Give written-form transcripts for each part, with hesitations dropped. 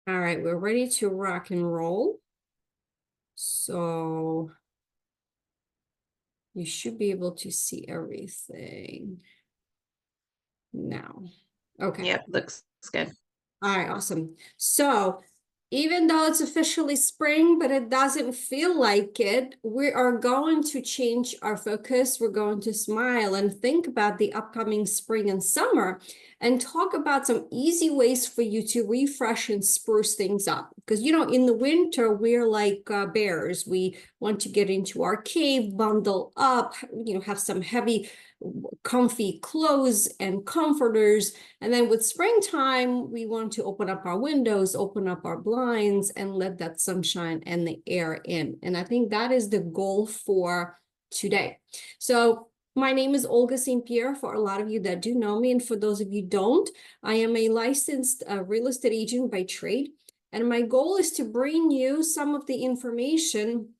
All right, we're ready to rock and roll. So you should be able to see everything now. Okay. Yep, looks good. All right, awesome. So even though it's officially spring, but it doesn't feel like it, we are going to change our focus. We're going to smile and think about the upcoming spring and summer and talk about some easy ways for you to refresh and spruce things up. Because, in the winter, we're like bears. We want to get into our cave, bundle up, have some heavy, comfy clothes and comforters. And then with springtime, we want to open up our windows, open up our blinds, and let that sunshine and the air in. And I think that is the goal for today. So my name is Olga St Pierre, for a lot of you that do know me. And for those of you don't, I am a licensed real estate agent by trade. And my goal is to bring you some of the information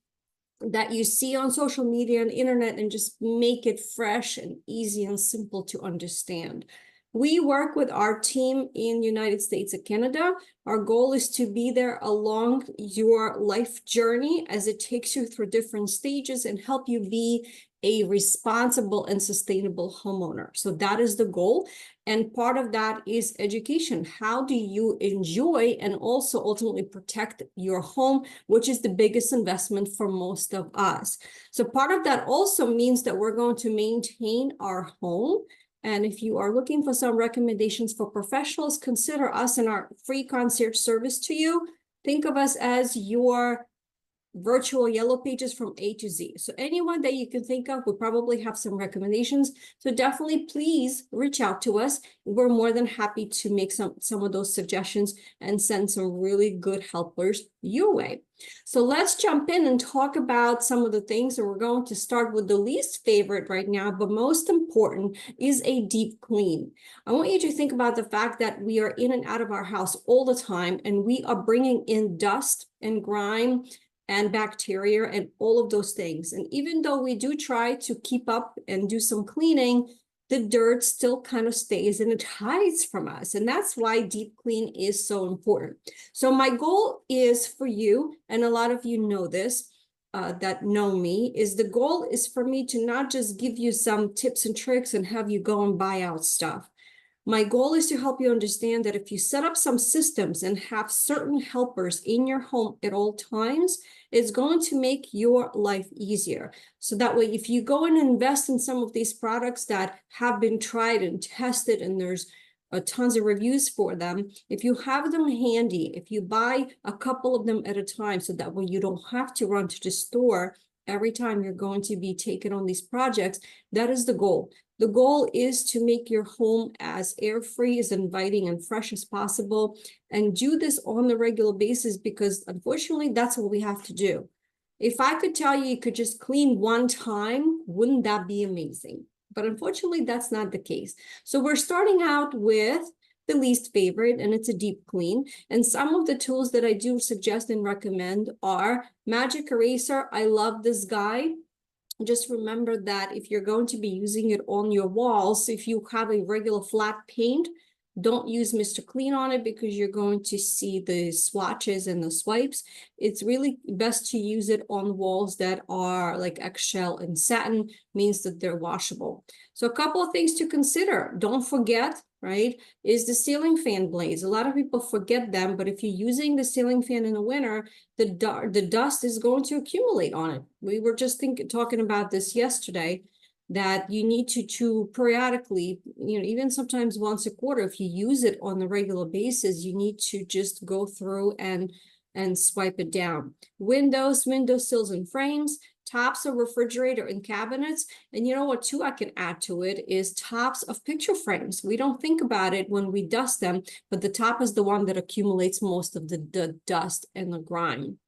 that you see on social media and internet and just make it fresh and easy and simple to understand. We work with our team in United States and Canada. Our goal is to be there along your life journey as it takes you through different stages and help you be a responsible and sustainable homeowner. So that is the goal. And part of that is education. How do you enjoy and also ultimately protect your home, which is the biggest investment for most of us? So part of that also means that we're going to maintain our home. And if you are looking for some recommendations for professionals, consider us in our free concierge service to you. Think of us as your virtual yellow pages from A to Z. So anyone that you can think of, we probably have some recommendations. So definitely please reach out to us. We're more than happy to make some of those suggestions and send some really good helpers your way. So let's jump in and talk about some of the things. And we're going to start with the least favorite right now, but most important is a deep clean. I want you to think about the fact that we are in and out of our house all the time, and we are bringing in dust and grime and bacteria and all of those things. And even though we do try to keep up and do some cleaning, the dirt still kind of stays and it hides from us. And that's why deep clean is so important. So my goal is for you, and a lot of you know this, that know me, is the goal is for me to not just give you some tips and tricks and have you go and buy out stuff. My goal is to help you understand that if you set up some systems and have certain helpers in your home at all times, it's going to make your life easier. So that way, if you go and invest in some of these products that have been tried and tested, and there's tons of reviews for them, if you have them handy, if you buy a couple of them at a time, so that way you don't have to run to the store every time you're going to be taking on these projects, that is the goal. The goal is to make your home as air-free, as inviting and fresh as possible, and do this on a regular basis because unfortunately, that's what we have to do. If I could tell you could just clean one time, wouldn't that be amazing? But unfortunately, that's not the case. So we're starting out with the least favorite, and it's a deep clean. And some of the tools that I do suggest and recommend are Magic Eraser. I love this guy. Just remember that if you're going to be using it on your walls, if you have a regular flat paint, don't use Mr. Clean on it because you're going to see the swatches and the swipes. It's really best to use it on walls that are like eggshell and satin, means that they're washable. So a couple of things to consider. Don't forget, right, is the ceiling fan blades. A lot of people forget them, but if you're using the ceiling fan in the winter, the dust is going to accumulate on it. We were just talking about this yesterday, that you need to periodically, even sometimes once a quarter, if you use it on a regular basis, you need to just go through and swipe it down. Window sills and frames, tops of refrigerator and cabinets. And you know what too I can add to it is tops of picture frames. We don't think about it when we dust them, but the top is the one that accumulates most of the dust and the grime.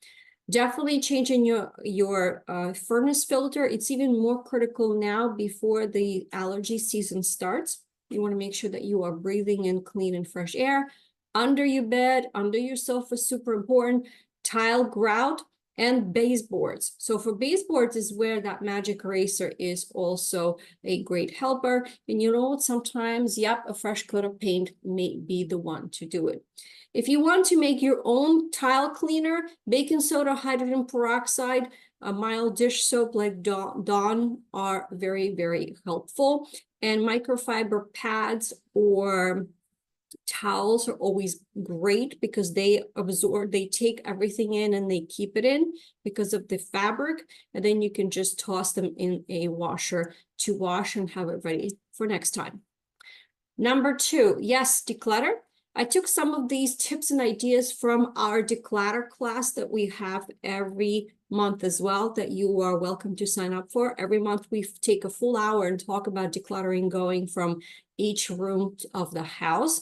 Definitely changing your furnace filter. It's even more critical now before the allergy season starts. You want to make sure that you are breathing in clean and fresh air. Under your bed, under your sofa, super important. Tile grout. and baseboards. So for baseboards is where that magic eraser is also a great helper. And you know what, sometimes, yep, a fresh coat of paint may be the one to do it. If you want to make your own tile cleaner, baking soda, hydrogen peroxide, a mild dish soap like Dawn are very, very helpful. And microfiber pads or towels are always great because they absorb, they take everything in and they keep it in because of the fabric. And then you can just toss them in a washer to wash and have it ready for next time. Number 2, yes, declutter. I took some of these tips and ideas from our Declutter class that we have every month as well, that you are welcome to sign up for. Every month we take a full hour and talk about decluttering, going from each room of the house.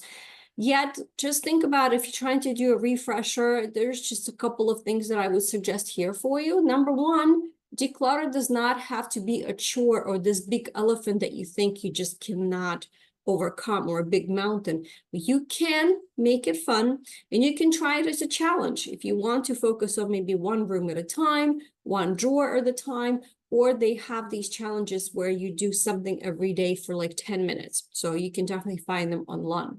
Yet, just think about if you're trying to do a refresher, there's just a couple of things that I would suggest here for you. Number 1, declutter does not have to be a chore or this big elephant that you think you just cannot overcome, or a big mountain. You can make it fun and you can try it as a challenge. If you want to focus on maybe one room at a time, one drawer at a time, or they have these challenges where you do something every day for like 10 minutes. So you can definitely find them online.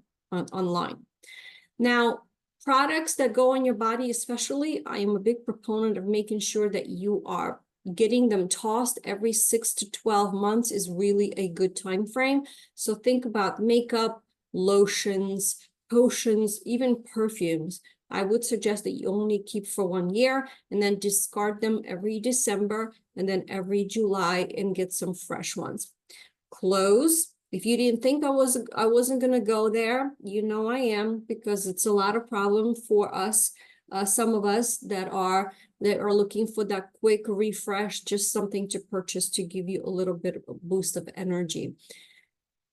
Now, products that go on your body, especially, I am a big proponent of making sure that you are getting them tossed every 6 to 12 months is really a good time frame. So think about makeup, lotions, potions, even perfumes. I would suggest that you only keep for 1 year and then discard them every December and then every July and get some fresh ones. Clothes. If you didn't think I wasn't gonna go there, you know I am, because it's a lot of problem for us. Some of us that are looking for that quick refresh, just something to purchase to give you a little bit of a boost of energy.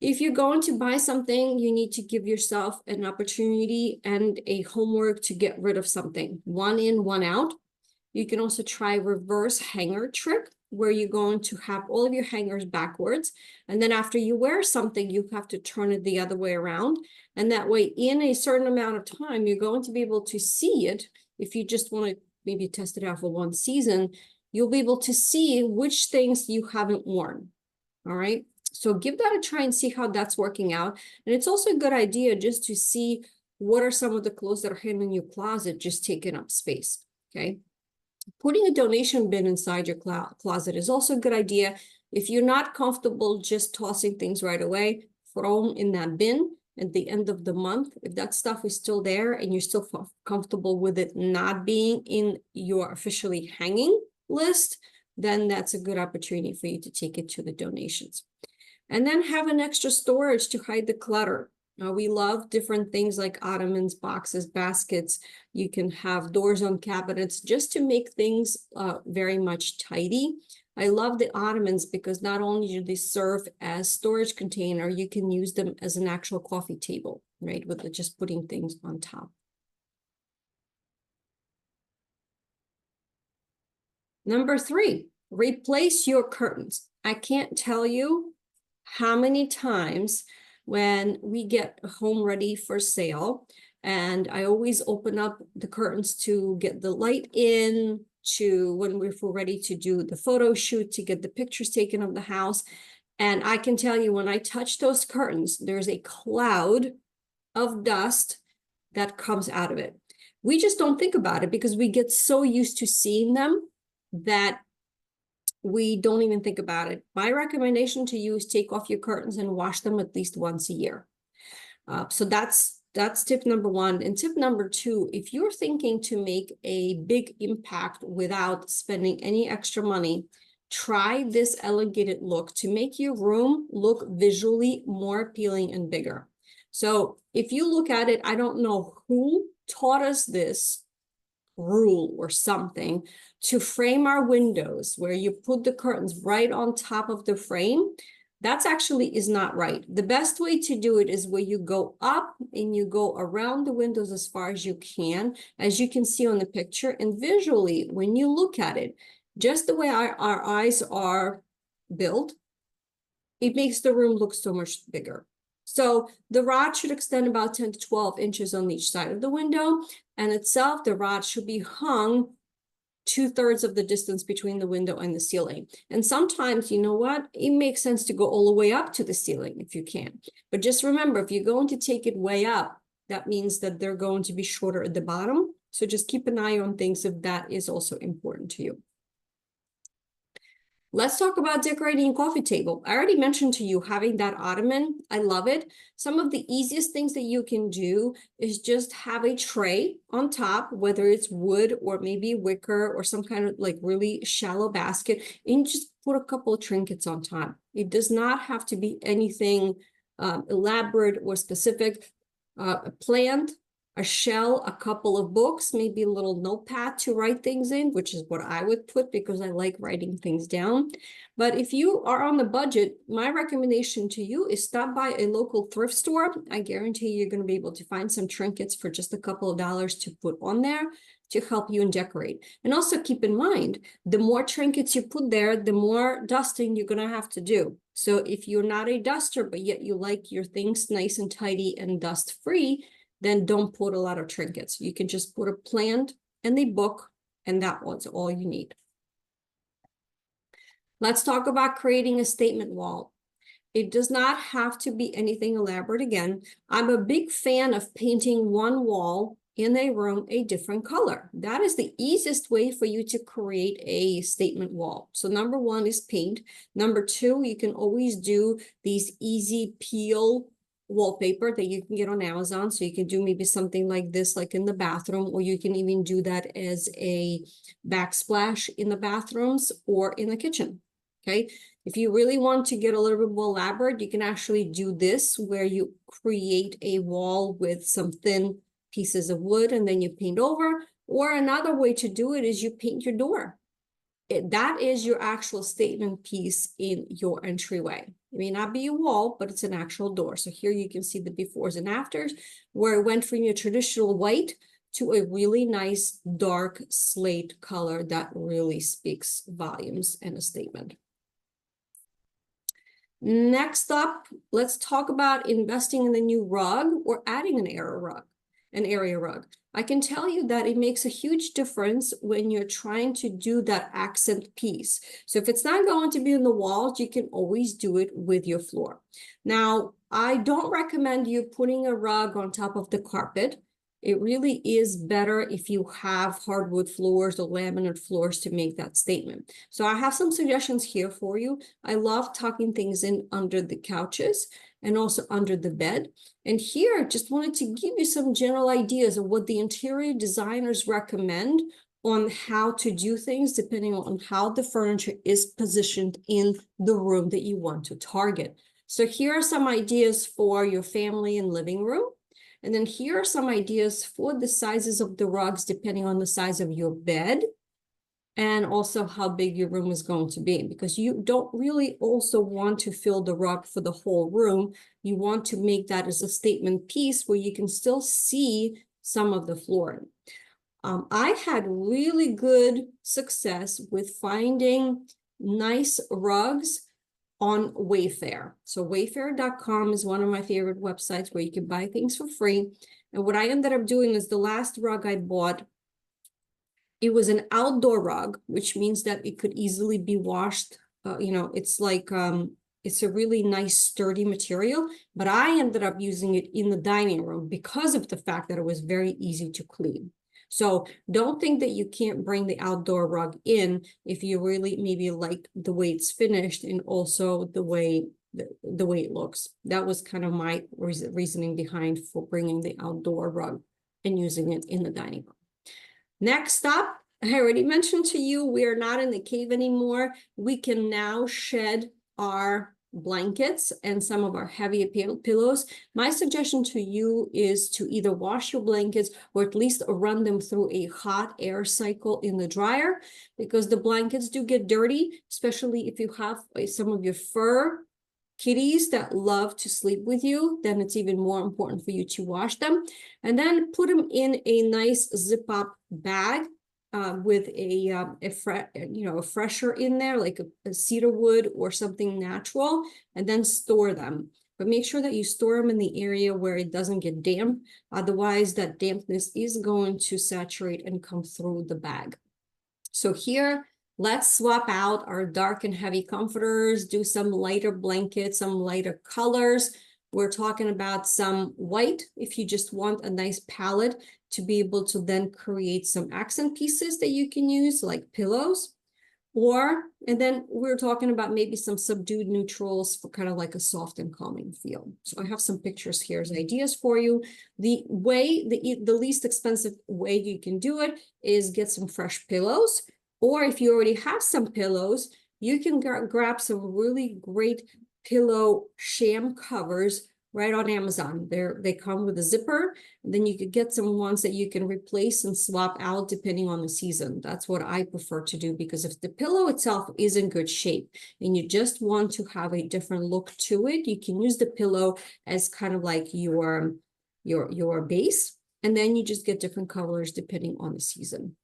If you're going to buy something, you need to give yourself an opportunity and a homework to get rid of something. 1 in, 1 out. You can also try reverse hanger trick, where you're going to have all of your hangers backwards. And then after you wear something, you have to turn it the other way around. And that way, in a certain amount of time, you're going to be able to see it. If you just want to maybe test it out for 1 season, you'll be able to see which things you haven't worn. All right. So give that a try and see how that's working out. And it's also a good idea just to see what are some of the clothes that are hidden in your closet, just taking up space. Okay. Putting a donation bin inside your closet is also a good idea. If you're not comfortable just tossing things right away, throw them in that bin at the end of the month. If that stuff is still there and you're still comfortable with it not being in your officially hanging list, then that's a good opportunity for you to take it to the donations. And then have an extra storage to hide the clutter. We love different things like ottomans, boxes, baskets. You can have doors on cabinets just to make things very much tidy. I love the ottomans because not only do they serve as storage container, you can use them as an actual coffee table, right? With just putting things on top. Number 3, replace your curtains. I can't tell you how many times when we get a home ready for sale, and I always open up the curtains to get the light in, to when we're ready to do the photo shoot, to get the pictures taken of the house. And I can tell you, when I touch those curtains, there's a cloud of dust that comes out of it. We just don't think about it because we get so used to seeing them that we don't even think about it. My recommendation to you is take off your curtains and wash them at least once a year. So that's tip number 1. And tip number 2, if you're thinking to make a big impact without spending any extra money, try this elongated look to make your room look visually more appealing and bigger. So if you look at it, I don't know who taught us this rule or something to frame our windows where you put the curtains right on top of the frame. That's actually is not right. The best way to do it is where you go up and you go around the windows as far as you can, as you can see on the picture. And visually, when you look at it, just the way our eyes are built, it makes the room look so much bigger. So the rod should extend about 10 to 12 inches on each side of the window, and itself, the rod should be hung 2/3 of the distance between the window and the ceiling. And sometimes, you know what, it makes sense to go all the way up to the ceiling if you can. But just remember, if you're going to take it way up, that means that they're going to be shorter at the bottom. So just keep an eye on things if that is also important to you. Let's talk about decorating a coffee table. I already mentioned to you having that ottoman. I love it. Some of the easiest things that you can do is just have a tray on top, whether it's wood or maybe wicker or some kind of like really shallow basket, and just put a couple of trinkets on top. It does not have to be anything elaborate or specific. A plant, a shell, a couple of books, maybe a little notepad to write things in, which is what I would put because I like writing things down. But if you are on the budget, my recommendation to you is stop by a local thrift store. I guarantee you're going to be able to find some trinkets for just a couple of dollars to put on there to help you and decorate. And also keep in mind, the more trinkets you put there, the more dusting you're going to have to do. So if you're not a duster, but yet you like your things nice and tidy and dust free, then don't put a lot of trinkets. You can just put a plant and a book, and that was all you need. Let's talk about creating a statement wall. It does not have to be anything elaborate. Again, I'm a big fan of painting one wall in a room a different color. That is the easiest way for you to create a statement wall. So number one is paint. Number two, you can always do these easy peel wallpaper that you can get on Amazon. So you can do maybe something like this, like in the bathroom, or you can even do that as a backsplash in the bathrooms or in the kitchen. Okay. If you really want to get a little bit more elaborate, you can actually do this where you create a wall with some thin pieces of wood and then you paint over. Or another way to do it is you paint your door. That is your actual statement piece in your entryway. It may not be a wall, but it's an actual door. So here you can see the befores and afters, where it went from your traditional white to a really nice dark slate color that really speaks volumes in a statement. Next up, let's talk about investing in a new rug or adding an area rug. I can tell you that it makes a huge difference when you're trying to do that accent piece. So if it's not going to be in the walls, you can always do it with your floor. Now, I don't recommend you putting a rug on top of the carpet. It really is better if you have hardwood floors or laminate floors to make that statement. So I have some suggestions here for you. I love tucking things in under the couches and also under the bed. And here, just wanted to give you some general ideas of what the interior designers recommend on how to do things depending on how the furniture is positioned in the room that you want to target. So here are some ideas for your family and living room. And then here are some ideas for the sizes of the rugs, depending on the size of your bed and also how big your room is going to be, because you don't really also want to fill the rug for the whole room. You want to make that as a statement piece where you can still see some of the flooring. I had really good success with finding nice rugs on Wayfair. So wayfair.com is one of my favorite websites where you can buy things for free. And what I ended up doing is the last rug I bought, it was an outdoor rug, which means that it could easily be washed. It's like, it's a really nice sturdy material, but I ended up using it in the dining room because of the fact that it was very easy to clean. So don't think that you can't bring the outdoor rug in if you really maybe like the way it's finished and also the way it looks. That was kind of my reasoning behind for bringing the outdoor rug and using it in the dining room. Next up, I already mentioned to you, we are not in the cave anymore. We can now shed our blankets and some of our heavier pillows. My suggestion to you is to either wash your blankets or at least run them through a hot air cycle in the dryer, because the blankets do get dirty, especially if you have some of your fur kitties that love to sleep with you. Then it's even more important for you to wash them and then put them in a nice zip up bag with a fresher in there, like a cedar wood or something natural, and then store them. But make sure that you store them in the area where it doesn't get damp. Otherwise, that dampness is going to saturate and come through the bag. So here, let's swap out our dark and heavy comforters, do some lighter blankets, some lighter colors. We're talking about some white, if you just want a nice palette to be able to then create some accent pieces that you can use, like pillows. And then we're talking about maybe some subdued neutrals for kind of like a soft and calming feel. So I have some pictures here as ideas for you. The least expensive way you can do it is get some fresh pillows, or if you already have some pillows, you can grab some really great pillow sham covers right on Amazon. They come with a zipper, and then you could get some ones that you can replace and swap out depending on the season. That's what I prefer to do, because if the pillow itself is in good shape and you just want to have a different look to it, you can use the pillow as kind of like your base, and then you just get different colors depending on the season.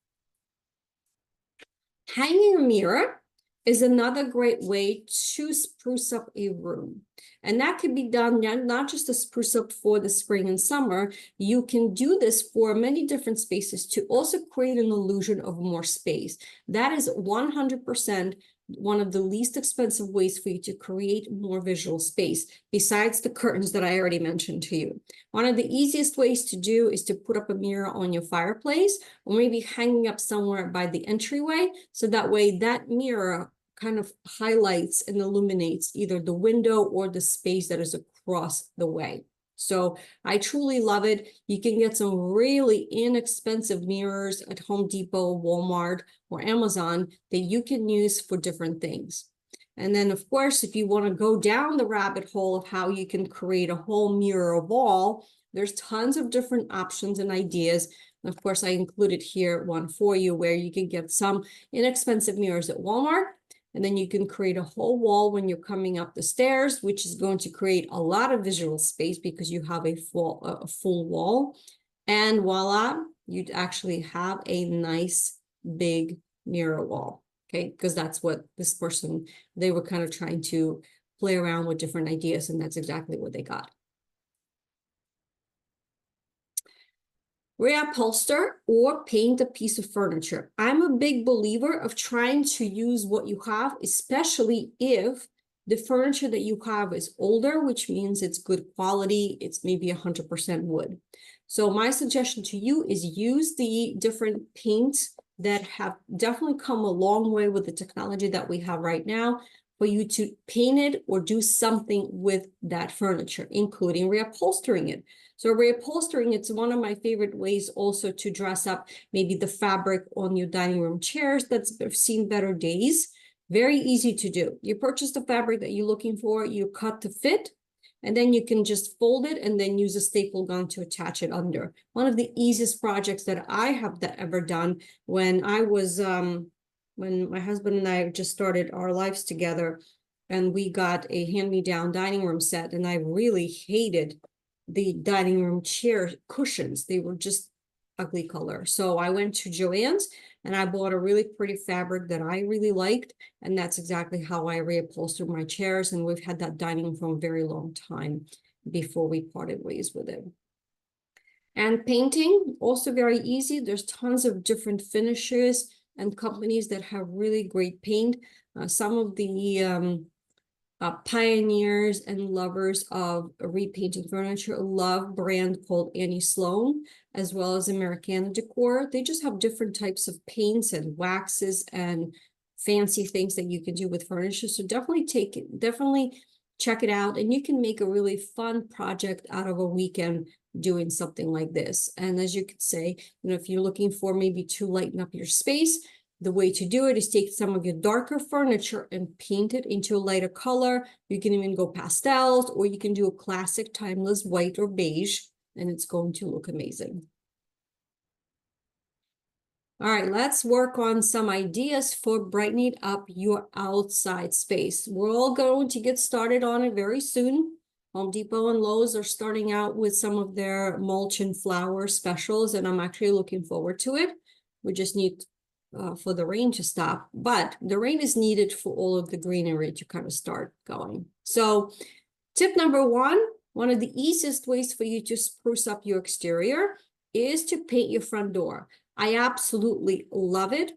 Hanging a mirror is another great way to spruce up a room. And that could be done not just to spruce up for the spring and summer. You can do this for many different spaces to also create an illusion of more space. That is 100% one of the least expensive ways for you to create more visual space, besides the curtains that I already mentioned to you. One of the easiest ways to do is to put up a mirror on your fireplace, or maybe hanging up somewhere by the entryway, so that way that mirror kind of highlights and illuminates either the window or the space that is across the way. So I truly love it. You can get some really inexpensive mirrors at Home Depot, Walmart, or Amazon that you can use for different things. And then, of course, if you want to go down the rabbit hole of how you can create a whole mirror wall, there's tons of different options and ideas. And of course, I included here one for you where you can get some inexpensive mirrors at Walmart. And then you can create a whole wall when you're coming up the stairs, which is going to create a lot of visual space because you have a full wall. And voila, you'd actually have a nice big mirror wall. Okay, because that's what this person, they were kind of trying to play around with different ideas, and that's exactly what they got. Reupholster or paint a piece of furniture. I'm a big believer of trying to use what you have, especially if the furniture that you have is older, which means it's good quality, it's maybe 100% wood. So my suggestion to you is use the different paints that have definitely come a long way with the technology that we have right now for you to paint it or do something with that furniture, including reupholstering it. So reupholstering, it's one of my favorite ways also to dress up maybe the fabric on your dining room chairs that's seen better days. Very easy to do. You purchase the fabric that you're looking for, you cut to fit, and then you can just fold it and then use a staple gun to attach it under. One of the easiest projects that I have ever done when I was, when my husband and I just started our lives together, and we got a hand-me-down dining room set, and I really hated the dining room chair cushions. They were just ugly color. So I went to Joann's and I bought a really pretty fabric that I really liked. And that's exactly how I reupholstered my chairs. And we've had that dining room for a very long time before we parted ways with it. And painting, also very easy. There's tons of different finishes and companies that have really great paint. Some of the pioneers and lovers of repainting furniture love a brand called Annie Sloan, as well as Americana Decor. They just have different types of paints and waxes and fancy things that you can do with furniture. So definitely check it out, and you can make a really fun project out of a weekend doing something like this. And as you could say, if you're looking for maybe to lighten up your space, the way to do it is take some of your darker furniture and paint it into a lighter color. You can even go pastels, or you can do a classic timeless white or beige, and it's going to look amazing. All right, let's work on some ideas for brightening up your outside space. We're all going to get started on it very soon. Home Depot and Lowe's are starting out with some of their mulch and flower specials, and I'm actually looking forward to it. We just need for the rain to stop, but the rain is needed for all of the greenery to kind of start going. So tip number one of the easiest ways for you to spruce up your exterior is to paint your front door. I absolutely love it.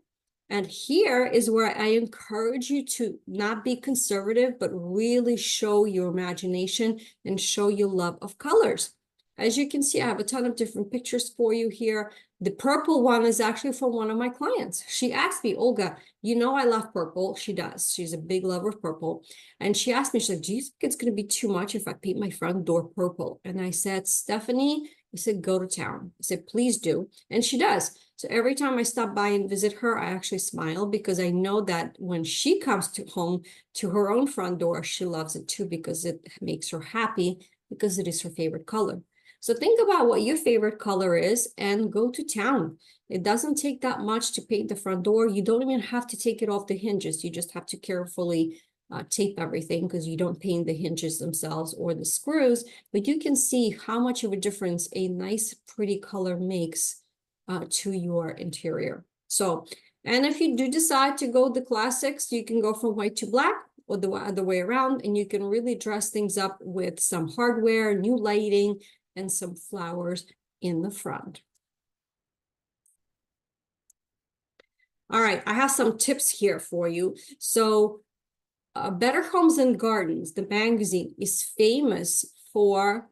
And here is where I encourage you to not be conservative, but really show your imagination and show your love of colors. As you can see, I have a ton of different pictures for you here. The purple one is actually from one of my clients. She asked me, Olga, you know I love purple. She does. She's a big lover of purple. And she asked me, she's like, do you think it's going to be too much if I paint my front door purple? And I said, Stephanie, I said, go to town. I said, please do. And she does. So every time I stop by and visit her, I actually smile because I know that when she comes to home to her own front door, she loves it too because it makes her happy because it is her favorite color. So think about what your favorite color is and go to town. It doesn't take that much to paint the front door. You don't even have to take it off the hinges. You just have to carefully tape everything because you don't paint the hinges themselves or the screws, but you can see how much of a difference a nice, pretty color makes to your interior. So, and if you do decide to go the classics, you can go from white to black or the other way around, and you can really dress things up with some hardware, new lighting, and some flowers in the front. All right, I have some tips here for you. So Better Homes and Gardens, the magazine, is famous for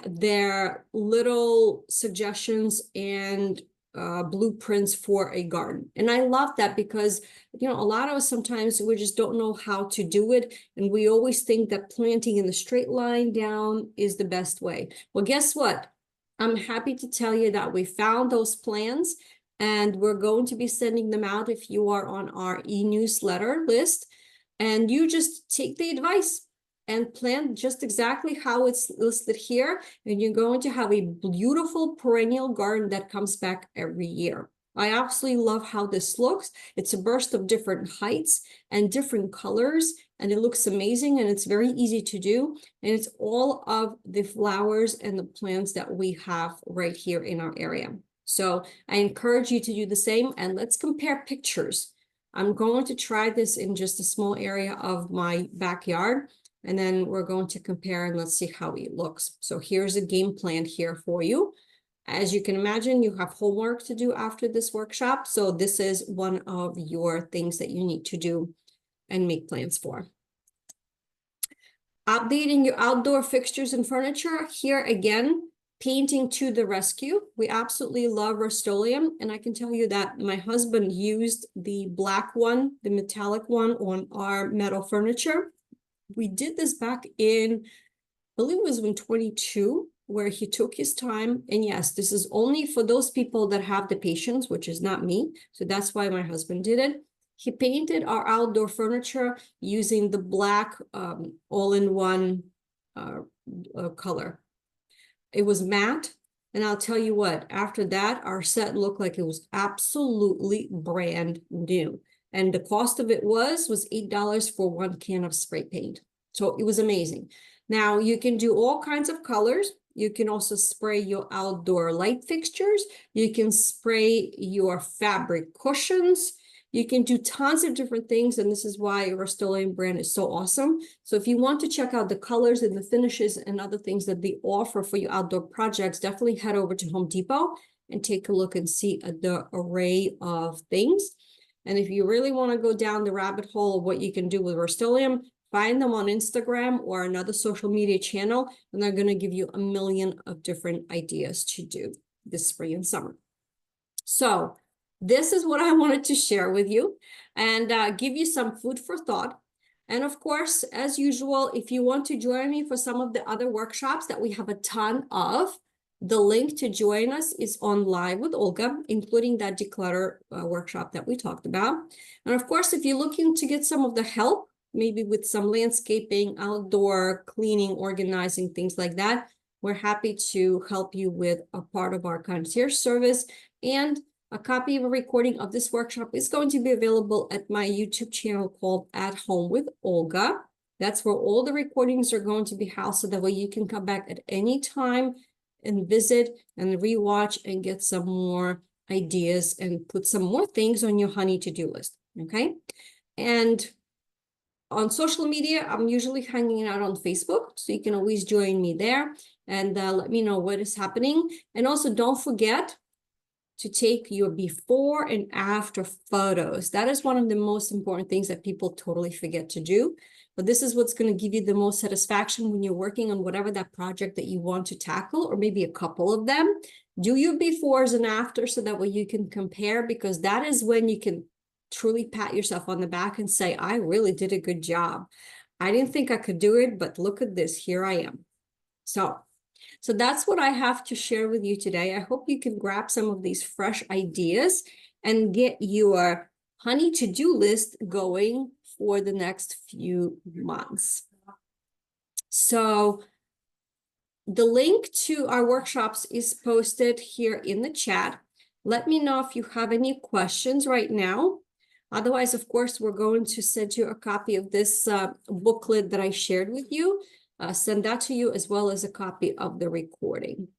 their little suggestions and blueprints for a garden. And I love that because, you know, a lot of us sometimes we just don't know how to do it. And we always think that planting in the straight line down is the best way. Well, guess what? I'm happy to tell you that we found those plans and we're going to be sending them out if you are on our e-newsletter list. And you just take the advice and plant just exactly how it's listed here. And you're going to have a beautiful perennial garden that comes back every year. I absolutely love how this looks. It's a burst of different heights and different colors, and it looks amazing, and it's very easy to do. And it's all of the flowers and the plants that we have right here in our area. So I encourage you to do the same, and let's compare pictures. I'm going to try this in just a small area of my backyard, and then we're going to compare and let's see how it looks. So here's a game plan here for you. As you can imagine, you have homework to do after this workshop. So this is one of your things that you need to do and make plans for. Updating your outdoor fixtures and furniture. Here again, painting to the rescue. We absolutely love Rust-Oleum, and I can tell you that my husband used the black one, the metallic one, on our metal furniture. We did this back in, I believe it was in 22, where he took his time. And yes, this is only for those people that have the patience, which is not me. So that's why my husband did it. He painted our outdoor furniture using the black all-in-one color. It was matte. And I'll tell you what, after that, our set looked like it was absolutely brand new. And the cost of it was $8 for one can of spray paint. So it was amazing. Now you can do all kinds of colors. You can also spray your outdoor light fixtures. You can spray your fabric cushions. You can do tons of different things, and this is why Rust-Oleum brand is so awesome. So if you want to check out the colors and the finishes and other things that they offer for your outdoor projects, definitely head over to Home Depot and take a look and see the array of things. And if you really want to go down the rabbit hole of what you can do with Rust-Oleum, find them on Instagram or another social media channel, and they're going to give you a million of different ideas to do this spring and summer. So this is what I wanted to share with you and give you some food for thought. And of course, as usual, if you want to join me for some of the other workshops that we have a ton of, the link to join us is on Live with Olga, including that Declutter workshop that we talked about. And of course, if you're looking to get some of the help, maybe with some landscaping, outdoor cleaning, organizing, things like that, we're happy to help you with a part of our concierge service. And a copy of a recording of this workshop is going to be available at my YouTube channel called At Home with Olga. That's where all the recordings are going to be housed, so that way you can come back at any time and visit and rewatch and get some more ideas and put some more things on your honey to-do list, okay? And on social media, I'm usually hanging out on Facebook, so you can always join me there and let me know what is happening. And also don't forget, to take your before and after photos. That is one of the most important things that people totally forget to do. But this is what's going to give you the most satisfaction when you're working on whatever that project that you want to tackle, or maybe a couple of them. Do your befores and afters so that way you can compare, because that is when you can truly pat yourself on the back and say, I really did a good job. I didn't think I could do it, but look at this, here I am. So that's what I have to share with you today. I hope you can grab some of these fresh ideas and get your honey to-do list going for the next few months. So the link to our workshops is posted here in the chat. Let me know if you have any questions right now. Otherwise, of course, we're going to send you a copy of this booklet that I shared with you. Send that to you as well as a copy of the recording.